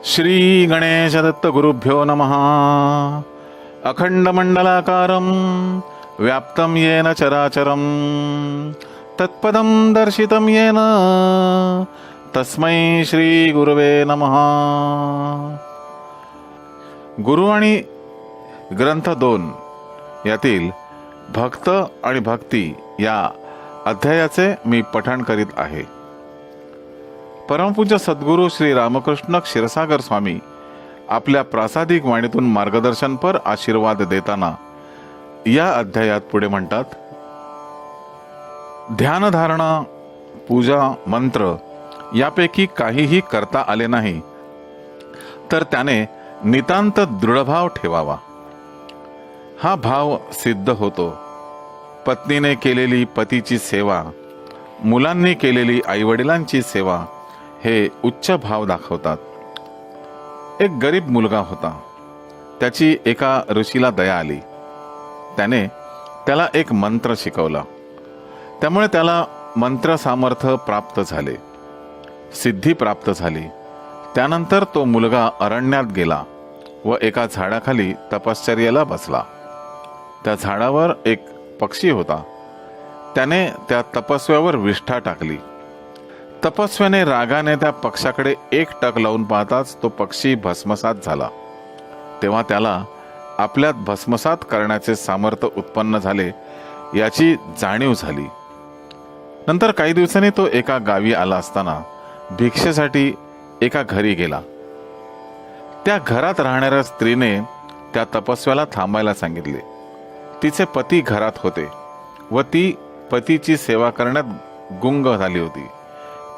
श्री गणेश दत्त गुरुभ्यो नमः. अखंडमंडलाकारं व्याप्तं येन चराचरं तत्पदं दर्शितं येन तस्मै श्री गुरुवे नमः. गुरु आणि ग्रंथ 2 यातील भक्त आणि भक्ती या अध्यायाचे मी पठण करीत आहे. परमपूज्य सद्गुरू श्री रामकृष्ण क्षीरसागर स्वामी आपल्या प्रासादिक वाणीतून मार्गदर्शनपर आशीर्वाद देताना या अध्यायात पुढे म्हणतात, ध्यानधारणा, पूजा, मंत्र यापैकी काहीही करता आले नाही तर त्याने नितांत दृढभाव ठेवावा. हा भाव सिद्ध होतो. पत्नीने केलेली पतीची सेवा, मुलांनी केलेली आईवडिलांची सेवा हे उच्च भाव दाखवतात. एक गरीब मुलगा होता. त्याची एका ऋषीला दया आली. त्याने त्याला एक मंत्र शिकवला. त्यामुळे त्याला मंत्र सामर्थ्य प्राप्त झाले, सिद्धी प्राप्त झाली. त्यानंतर तो मुलगा अरण्यात गेला व एका झाडाखाली तपश्चर्येला बसला. त्या झाडावर एक पक्षी होता. त्याने त्या तपस्व्यावर विष्ठा टाकली. तपस्व्याने रागाने त्या पक्षाकडे एक टक लावून पाहताच तो पक्षी भस्मसात झाला. तेव्हा त्याला आपल्यात भस्मसात करण्याचे सामर्थ्य उत्पन्न झाले याची जाणीव झाली. नंतर काही दिवसांनी तो एका गावी आला असताना भिक्षेसाठी एका घरी गेला. त्या घरात राहणाऱ्या स्त्रीने त्या तपस्व्याला थांबायला सांगितले. तिचे पती घरात होते व ती पतीची सेवा करण्यात गुंग झाली होती.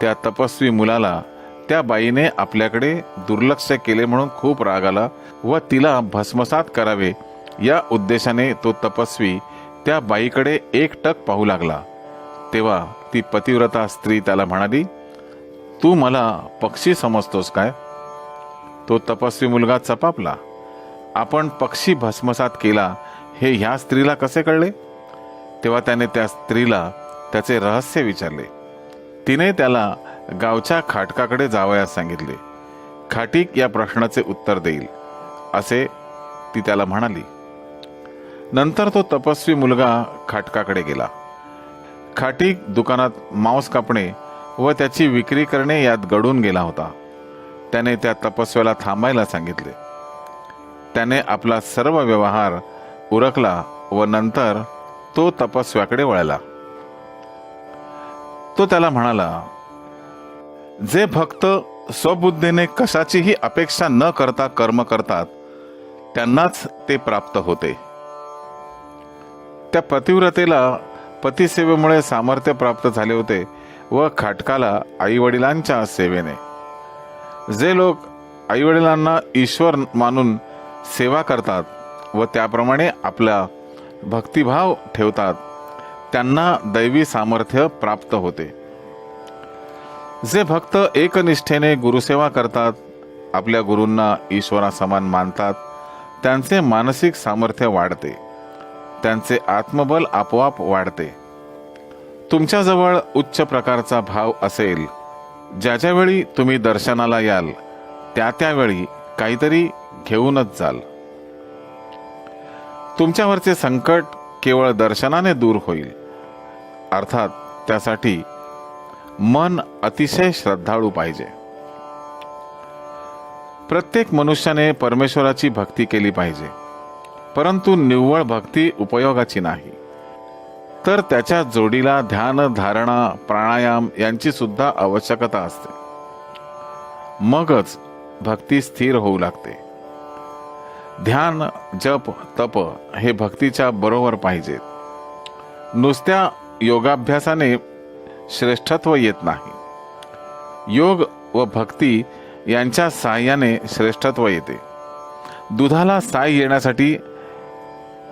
त्या तपस्वी मुलाला त्या बाईने आपल्याकडे दुर्लक्ष केले म्हणून खूप राग आला व तिला भस्मसात करावे या उद्देशाने तो तपस्वी त्या बाईकडे एकटक पाहू लागला. तेव्हा ती पतिव्रता स्त्री त्याला म्हणाली, तू मला पक्षी समजतोस काय? तो तपस्वी मुलगा चपापला. आपण पक्षी भस्मसात केला हे ह्या स्त्रीला कसे कळले? तेव्हा त्याने त्या स्त्रीला त्याचे रहस्य विचारले. तिने त्याला गावच्या खाटकाकडे जावयास सांगितले. खाटीक या प्रश्नाचे उत्तर देईल असे ती त्याला म्हणाली. नंतर तो तपस्वी मुलगा खाटकाकडे गेला. खाटीक दुकानात मांस कापणे व त्याची विक्री करणे यात गढून गेला होता. त्याने त्या तपस्व्याला थांबायला सांगितले. त्याने आपला सर्व व्यवहार उरकला व नंतर तो तपस्व्याकडे वळला. तो त्याला म्हणाला, जे भक्त स्वबुद्धीने कशाचीही अपेक्षा न करता कर्म करतात त्यांनाच ते प्राप्त होते. त्या पतिव्रतेला पतिसेवेमुळे सामर्थ्य प्राप्त झाले होते व खाटकाला आईवडिलांच्या सेवेने. जे लोक आईवडिलांना ईश्वर मानून सेवा करतात व त्याप्रमाणे आपला भक्तिभाव ठेवतात त्यांना दैवी सामर्थ्य प्राप्त होते. जे भक्त एकनिष्ठेने गुरुसेवा करतात, आपल्या गुरूंना ईश्वरासमान मानतात, त्यांचे मानसिक सामर्थ्य वाढते, त्यांचे आत्मबल आपोआप वाढते. तुमच्याजवळ उच्च प्रकारचा भाव असेल, ज्या वेळी तुम्ही दर्शनाला याल त्यावेळी काहीतरी घेऊनच जाल. तुमच्यावरचे संकट केवळ दर्शनाने दूर होईल. अर्थात त्यासाठी मन अतिशय श्रद्धाळू पाहिजे. प्रत्येक मनुष्याने परमेश्वराची भक्ती केली पाहिजे, परंतु निव्वळ भक्ती उपयोगाची नाही, तर त्याच्या जोडीला ध्यान, धारणा, प्राणायाम यांची सुद्धा आवश्यकता असते. मगच भक्ती स्थिर होऊ लागते. ध्यान, जप, तप हे भक्तीच्या बरोबर पाहिजेत. नुसत्या योगाभ्यासाने श्रेष्ठत्व येत नाही. योग व भक्ती यांच्या साहाय्याने श्रेष्ठत्व येते. दुधाला साय येण्यासाठी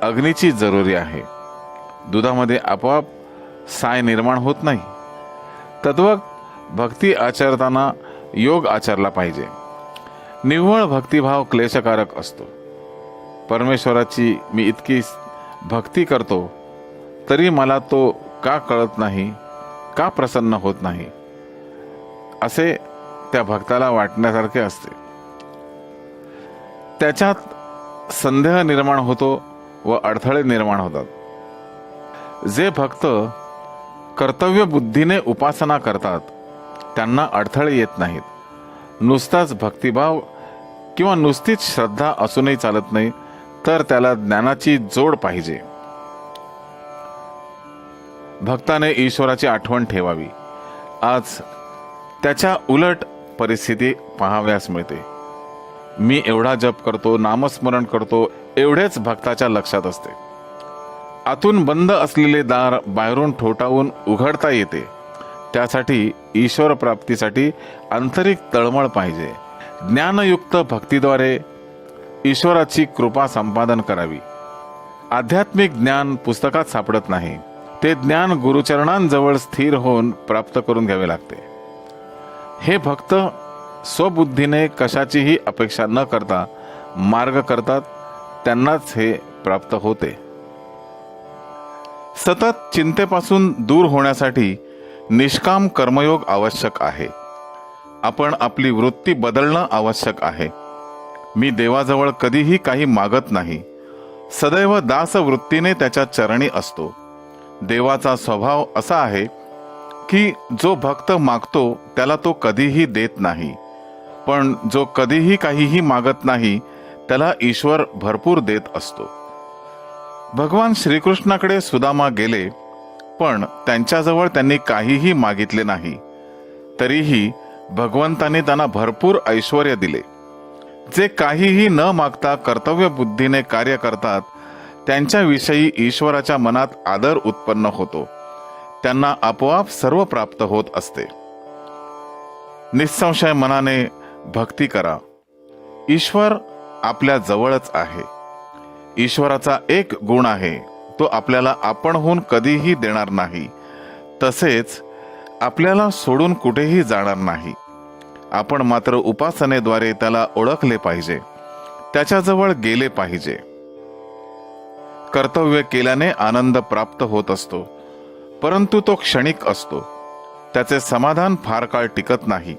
अग्नीची जरुरी आहे. दुधामध्ये आपोआप साय निर्माण होत नाही. तद्वत भक्ती आचरताना योग आचरला पाहिजे. निव्वळ भक्तिभाव क्लेशकारक असतो. परमेश्वराची मी इतकी भक्ती करतो तरी मला तो का कळत नाही, का प्रसन्न होत नाही, असे त्या भक्ताला वाटण्यासारखे असते. त्याच्यात संदेह निर्माण होतो व अडथळे निर्माण होतात. जे भक्त कर्तव्य बुद्धीने उपासना करतात त्यांना अडथळे येत नाहीत. नुसताच भक्तिभाव किंवा नुसतीच श्रद्धा असूनही चालत नाही, तर त्याला ज्ञानाची जोड पाहिजे. भक्ताने ईश्वराची आठवण ठेवावी. आज त्याच्या उलट परिस्थिती पाहाव्यास मिळते. मी एवढा जप करतो, नामस्मरण करतो, एवढेच भक्ताच्या लक्षात असते. आतून बंद असलेले दार बाहेरून ठोठावून उघडता येते. त्यासाठी ईश्वर प्राप्तीसाठी आंतरिक तळमळ पाहिजे. ज्ञानयुक्त भक्तीद्वारे ईश्वराची कृपा संपादन करावी. आध्यात्मिक ज्ञान पुस्तकात सापडत नाही. ते ज्ञान गुरुचरणांजवळ स्थिर होऊन प्राप्त करून घ्यावे लागते. हे भक्त स्वबुद्धीने कशाचीही अपेक्षा न करता मार्ग करतात, त्यांनाच हे प्राप्त होते. सतत चिंतेपासून दूर होण्यासाठी निष्काम कर्मयोग आवश्यक आहे. आपण आपली वृत्ती बदलणं आवश्यक आहे. मी देवाजवळ कधीही काही मागत नाही. सदैव दास वृत्तीने त्याच्या चरणी असतो. देवाचा स्वभाव असा आहे की जो भक्त मागतो त्याला तो कधीही देत नाही, पण जो कधीही काहीही मागत नाही त्याला ईश्वर भरपूर देत असतो. भगवान श्रीकृष्णाकडे सुदामा गेले, पण त्यांच्याजवळ त्यांनी काहीही मागितले नाही. तरीही भगवंतांनी त्यांना भरपूर ऐश्वर्य दिले. जे काहीही न मागता कर्तव्य बुद्धीने कार्य करतात त्यांच्याविषयी ईश्वराच्या मनात आदर उत्पन्न होतो. त्यांना आपोआप सर्व प्राप्त होत असते. निसंशय मनाने भक्ती करा. ईश्वर आपल्या जवळच आहे. ईश्वराचा एक गुण आहे, तो आपल्याला आपणहून कधीही देणार नाही. तसेच आपल्याला सोडून कुठेही जाणार नाही. आपण मात्र उपासनेद्वारे त्याला ओळखले पाहिजे, त्याच्याजवळ गेले पाहिजे. कर्तव्य केल्याने आनंद प्राप्त होत असतो, परंतु तो क्षणिक असतो. त्याचे समाधान फार काळ टिकत नाही.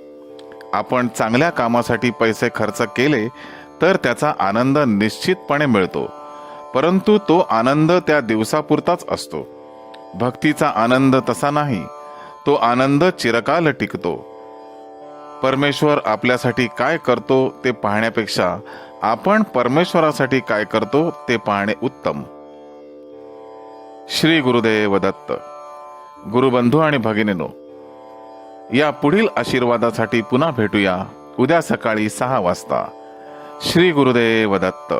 आपण चांगल्या कामासाठी पैसे खर्च केले तर त्याचा आनंद निश्चितपणे मिळतो, परंतु तो आनंद त्या दिवसापुरताच असतो. भक्तीचा आनंद तसा नाही. तो आनंद चिरकाल टिकतो. परमेश्वर आपल्यासाठी काय करतो ते पाहण्यापेक्षा आपण परमेश्वरासाठी काय करतो ते पाहणे उत्तम. श्री गुरुदेव दत्त. गुरुबंधू आणि भगिनीनो, या पुढील आशीर्वादासाठी पुन्हा भेटूया उद्या सकाळी 6 वाजता. श्री गुरुदेव दत्त.